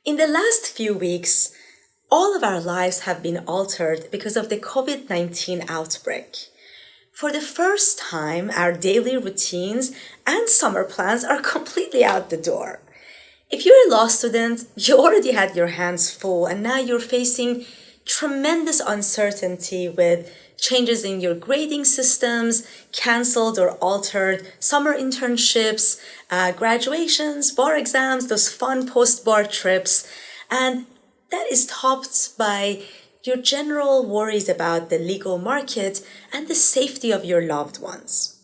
In the last few weeks, all of our lives have been altered because of the COVID-19 outbreak. For the first time, our daily routines and summer plans are completely out the door. If you're a law student, you already had your hands full and now you're facing tremendous uncertainty with changes in your grading systems, canceled or altered summer internships, graduations, bar exams, those fun post-bar trips, and that is topped by your general worries about the legal market and the safety of your loved ones.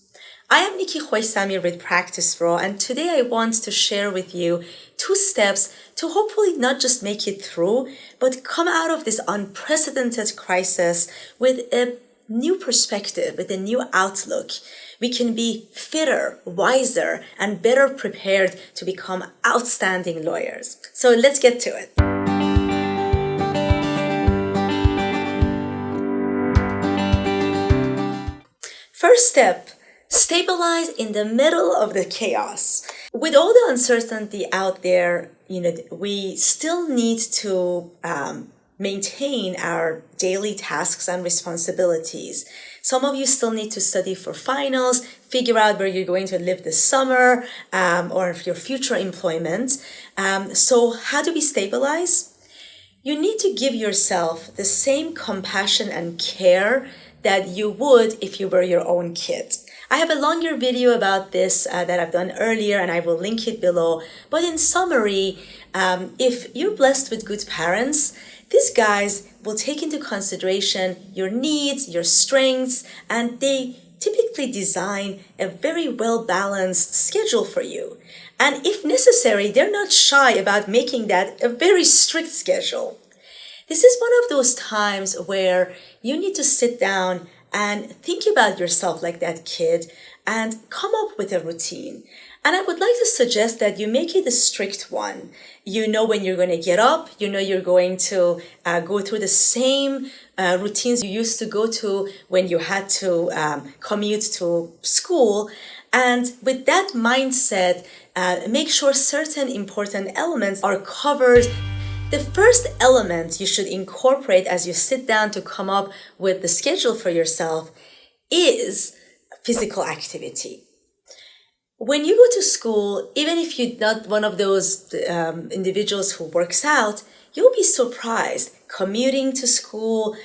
I am Nikki Khoisamir with PracticePro, and today I want to share with you 2 steps to hopefully not just make it through, but come out of this unprecedented crisis with a new perspective, with a new outlook. We can be fitter, wiser, and better prepared to become outstanding lawyers. So let's get to it. First step, stabilize in the middle of the chaos. With all the uncertainty out there, we still need to maintain our daily tasks and responsibilities. Some of you still need to study for finals, figure out where you're going to live this summer, or your future employment. So how do we stabilize? You need to give yourself the same compassion and care that you would if you were your own kid. I have a longer video about this that I've done earlier, and I will link it below. But in summary, if you're blessed with good parents, these guys will take into consideration your needs, your strengths, and they typically design a very well-balanced schedule for you. And if necessary, they're not shy about making that a very strict schedule. This is one of those times where you need to sit down and think about yourself like that kid and come up with a routine. And I would like to suggest that you make it a strict one. You know when you're going to get up, you know you're going to go through the same routines you used to go to when you had to commute to school. And with that mindset, make sure certain important elements are covered. The first element you should incorporate as you sit down to come up with the schedule for yourself is physical activity. When you go to school, even if you're not one of those individuals who works out, you'll be surprised. Commuting to school,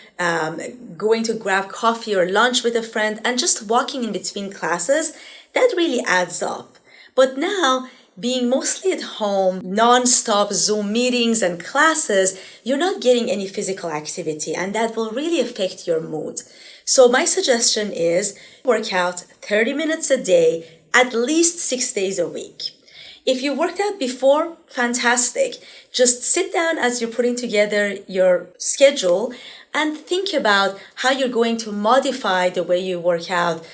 going to grab coffee or lunch with a friend, and just walking in between classes, that really adds up. But now, being mostly at home, non-stop Zoom meetings and classes, you're not getting any physical activity, and that will really affect your mood. So my suggestion is work out 30 minutes a day, at least 6 days a week. If you worked out before, fantastic. Just sit down as you're putting together your schedule and think about how you're going to modify the way you work out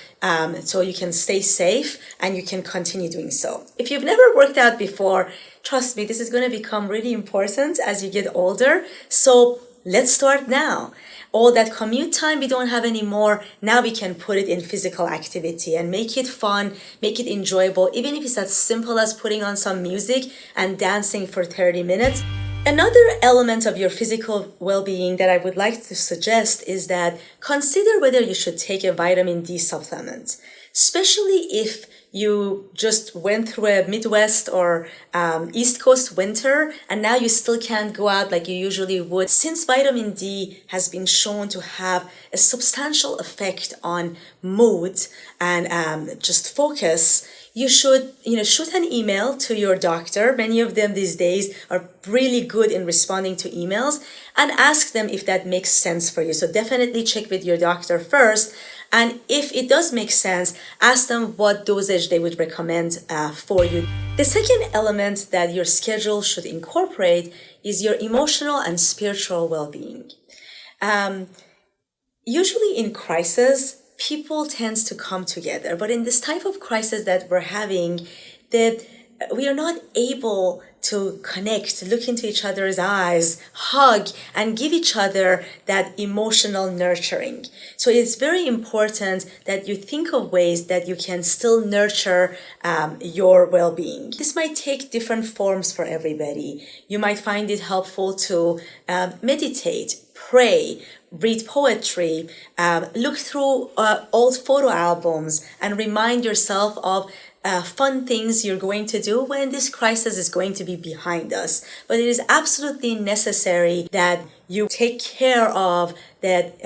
so you can stay safe and you can continue doing so. If you've never worked out before, trust me, this is going to become really important as you get older. So let's start now. All that commute time we don't have anymore, now we can put it in physical activity and make it fun, make it enjoyable, even if it's as simple as putting on some music and dancing for 30 minutes. Another element of your physical well-being that I would like to suggest is that consider whether you should take a vitamin D supplement, especially if you just went through a Midwest or East Coast winter and now you still can't go out like you usually would. Since vitamin D has been shown to have a substantial effect on mood and just focus, you should shoot an email to your doctor. Many of them these days are really good in responding to emails, and ask them if that makes sense for you. So definitely check with your doctor first. And if it does make sense, ask them what dosage they would recommend for you. The second element that your schedule should incorporate is your emotional and spiritual well-being. Usually in crisis, people tend to come together. But in this type of crisis that we're having, that we are not able to connect, look into each other's eyes, hug, and give each other that emotional nurturing. So it's very important that you think of ways that you can still nurture your well-being. This might take different forms for everybody. You might find it helpful to meditate, pray, read poetry, look through old photo albums, and remind yourself of fun things you're going to do when this crisis is going to be behind us. But it is absolutely necessary that you take care of that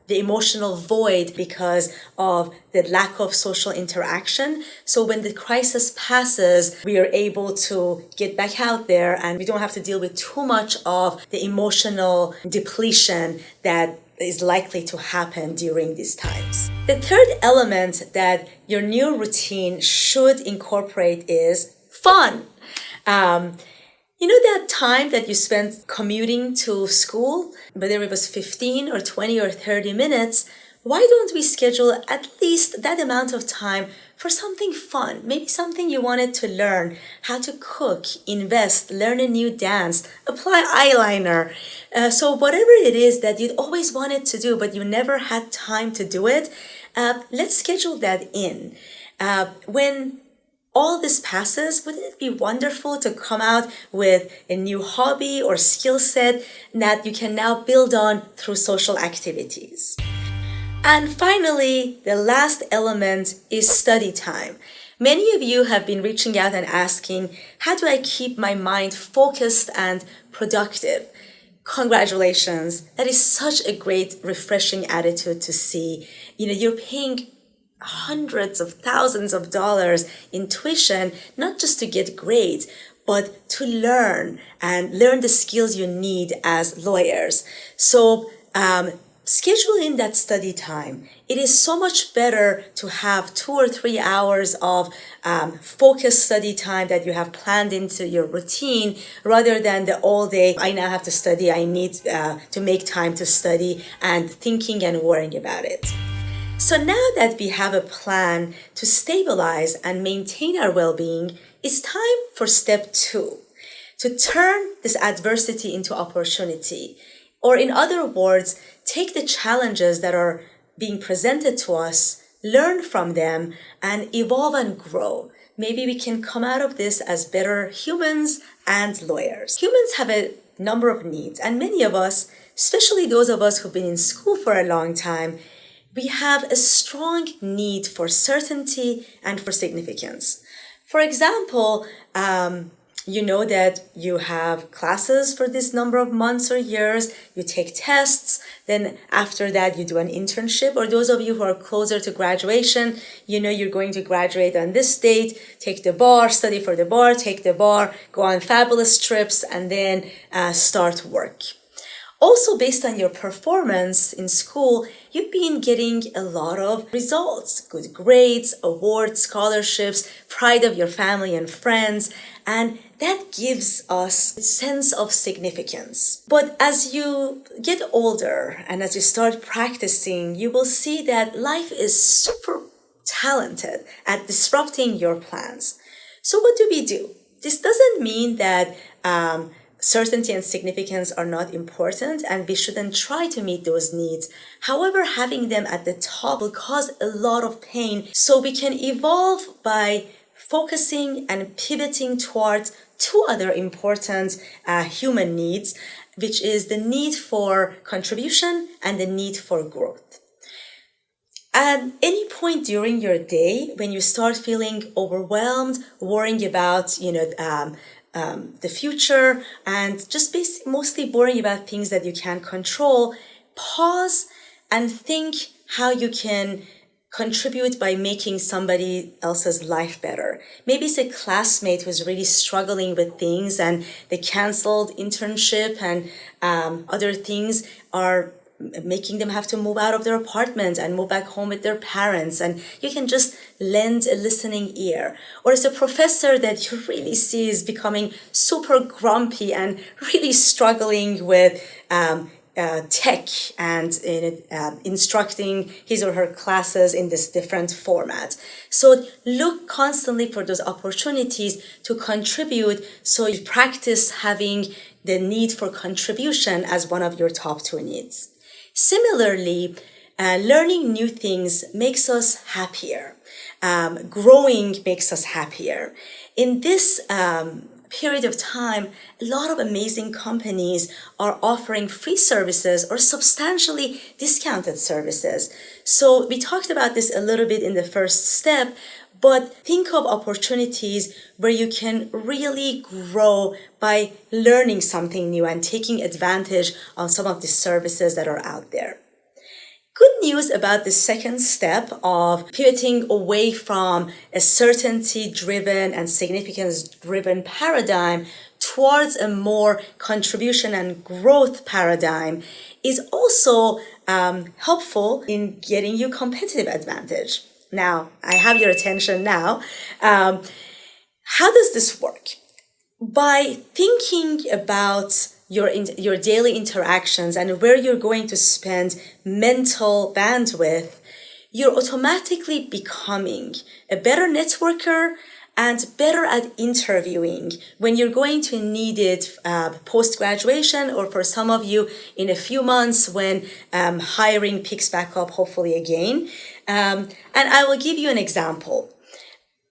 the emotional void because of the lack of social interaction. So when the crisis passes, we are able to get back out there and we don't have to deal with too much of the emotional depletion that is likely to happen during these times. The third element that your new routine should incorporate is fun. You know that time that you spent commuting to school, whether it was 15 or 20 or 30 minutes, why don't we schedule at least that amount of time for something fun? Maybe something you wanted to learn, how to cook, invest, learn a new dance, apply eyeliner. So whatever it is that you'd always wanted to do, but you never had time to do it, let's schedule that in. When all this passes, wouldn't it be wonderful to come out with a new hobby or skill set that you can now build on through social activities? And finally, the last element is study time. Many of you have been reaching out and asking, how do I keep my mind focused and productive? Congratulations. That is such a great, refreshing attitude to see. You're paying hundreds of thousands of dollars in tuition, not just to get grades, but to learn the skills you need as lawyers. So schedule in that study time. It is so much better to have 2 or 3 hours of focused study time that you have planned into your routine rather than the all day, I now have to study, I need to make time to study, and thinking and worrying about it. So now that we have a plan to stabilize and maintain our well-being, it's time for step 2, to turn this adversity into opportunity. Or in other words, take the challenges that are being presented to us, learn from them, and evolve and grow. Maybe we can come out of this as better humans and lawyers. Humans have a number of needs, and many of us, especially those of us who've been in school for a long time, we have a strong need for certainty and for significance. For example, you know that you have classes for this number of months or years, you take tests, then after that you do an internship, or those of you who are closer to graduation, you know you're going to graduate on this date, take the bar, study for the bar, take the bar, go on fabulous trips, and then start work. Also, based on your performance in school, you've been getting a lot of results, good grades, awards, scholarships, pride of your family and friends, and that gives us a sense of significance. But as you get older and as you start practicing, you will see that life is super talented at disrupting your plans. So what do we do? This doesn't mean that certainty and significance are not important and we shouldn't try to meet those needs. However, having them at the top will cause a lot of pain. So we can evolve by focusing and pivoting towards 2 other important human needs, which is the need for contribution and the need for growth. At any point during your day, when you start feeling overwhelmed, worrying about, the future, and just mostly worrying about things that you can't control, pause and think how you can contribute by making somebody else's life better. Maybe it's a classmate who's really struggling with things and the canceled internship and other things are making them have to move out of their apartment and move back home with their parents, and you can just lend a listening ear. Or it's a professor that you really see is becoming super grumpy and really struggling with tech and instructing his or her classes in this different format. So look constantly for those opportunities to contribute, so you practice having the need for contribution as one of your top 2 needs. Similarly, learning new things makes us happier. Growing makes us happier. In this period of time, a lot of amazing companies are offering free services or substantially discounted services. So we talked about this a little bit in the first step, but think of opportunities where you can really grow by learning something new and taking advantage of some of the services that are out there. Good news about the second step of pivoting away from a certainty-driven and significance-driven paradigm towards a more contribution and growth paradigm is also helpful in getting you competitive advantage. Now, I have your attention now. How does this work? By thinking about your daily interactions and where you're going to spend mental bandwidth, you're automatically becoming a better networker and better at interviewing when you're going to need it post-graduation, or for some of you in a few months when hiring picks back up, hopefully again. And I will give you an example.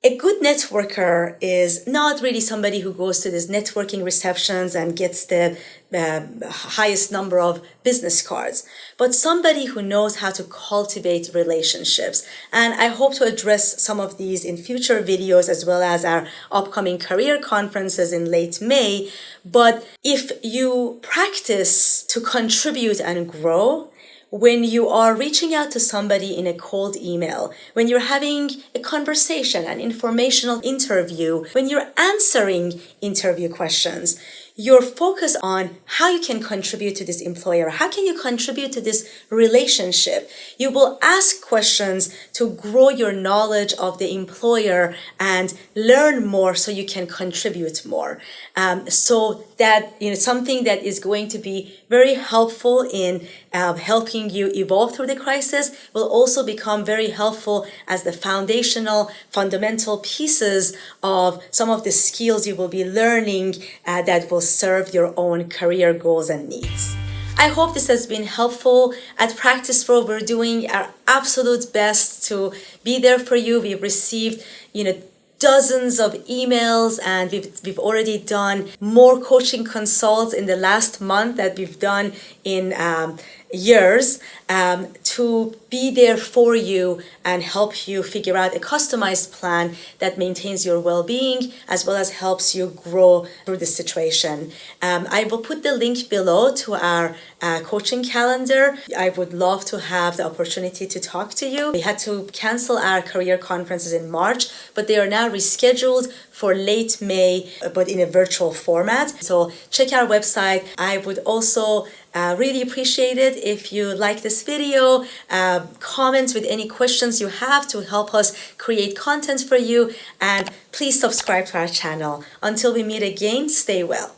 A good networker is not really somebody who goes to these networking receptions and gets the highest number of business cards, but somebody who knows how to cultivate relationships. And I hope to address some of these in future videos, as well as our upcoming career conferences in late May. But if you practice to contribute and grow, when you are reaching out to somebody in a cold email, when you're having a conversation, an informational interview, when you're answering interview questions, you're focused on how you can contribute to this employer. How can you contribute to this relationship? You will ask questions to grow your knowledge of the employer and learn more so you can contribute more. So that, something that is going to be very helpful in helping you evolve through the crisis will also become very helpful as the fundamental pieces of some of the skills you will be learning that will serve your own career goals and needs. I hope this has been helpful. At PracticePro, we're doing our absolute best to be there for you. We've received, dozens of emails, and we've already done more coaching consults in the last month that we've done in years to be there for you and help you figure out a customized plan that maintains your well-being as well as helps you grow through this situation. I will put the link below to our coaching calendar. I would love to have the opportunity to talk to you. We had to cancel our career conferences in March, but they are now rescheduled for late May, but in a virtual format. So check our website. I would also really appreciate it if you like this video, comment with any questions you have to help us create content for you, and please subscribe to our channel. Until we meet again, stay well.